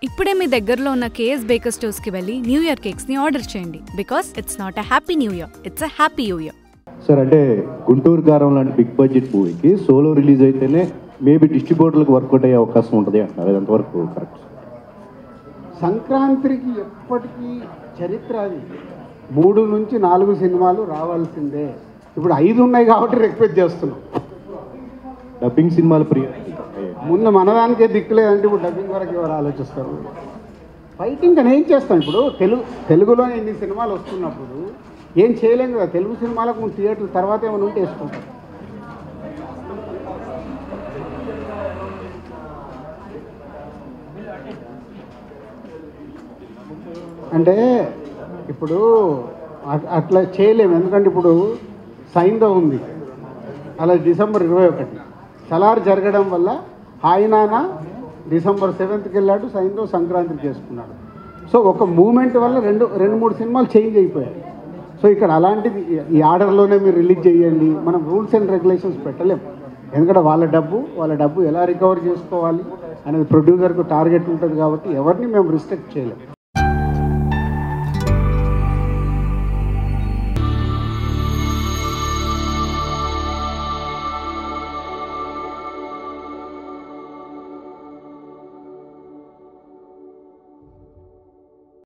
ఇప్పుడే మీ దగ్గరలో ఉన్న కేఎస్ బేకర్ స్టోర్స్కి వెళ్ళి న్యూ ఇయర్ కేక్స్ని ఆర్డర్ చేయండి. Because it's not a happy new year, it's a happy new year. Sir అంటే గుంటూరు కారం లాంటి బిగ్ బడ్జెట్ మూవీకి సోలో రిలీజ్ అయితేనే మేబీ డిస్ట్రిబ్యూటర్లకు వర్కౌట్ అయ్యే అవకాశం ఉంటుంది అంటున్నారు. అది ఎంతవరకు కరెక్ట్? సంక్రాంతికి ఎప్పటికీ చరిత్ర అది 3 నుంచి 4 సినిమాలు రావాల్సిందే. ఇప్పుడు 5 ఉన్నాయి కాబట్టి రిక్వెస్ట్ చేస్తున్నాం. డబ్బింగ్ సినిమాలు ప్రియ ముందు మనదానికే దిక్కులేదంటే ఇప్పుడు డబ్బింగ్ వరకు ఎవరు ఆలోచిస్తారు? ఫైటింగ్ అని ఏం చేస్తాం? ఇప్పుడు తెలుగులో ఇన్ని సినిమాలు వస్తున్నప్పుడు ఏం చేయలేం కదా. తెలుగు సినిమాలకు ముందు థియేటర్ తర్వాత ఏమైనా ఉంటే వేసుకుంటాం. అంటే ఇప్పుడు అట్లా చేయలేము. ఎందుకంటే ఇప్పుడు సైందో ఉంది, అలా డిసెంబర్ 21 సలార్ జరగడం వల్ల హాయినానా డిసెంబర్ 7th వెళ్ళాడు, సైందో సంక్రాంతికి చేసుకున్నాడు. సో ఒక మూమెంట్ వల్ల 2-3 సినిమాలు చేంజ్ అయిపోయాయి. సో ఇక్కడ అలాంటిది ఈ ఆర్డర్లోనే మీరు రిలీజ్ చేయండి, మనం రూల్స్ అండ్ రెగ్యులేషన్స్ పెట్టలేము. ఎందుకంటే వాళ్ళ డబ్బు ఎలా రికవర్ చేసుకోవాలి అనేది ప్రొడ్యూసర్కు టార్గెట్ ఉంటుంది కాబట్టి ఎవరిని మేము రిస్ట్రిక్ట్ చేయలేము.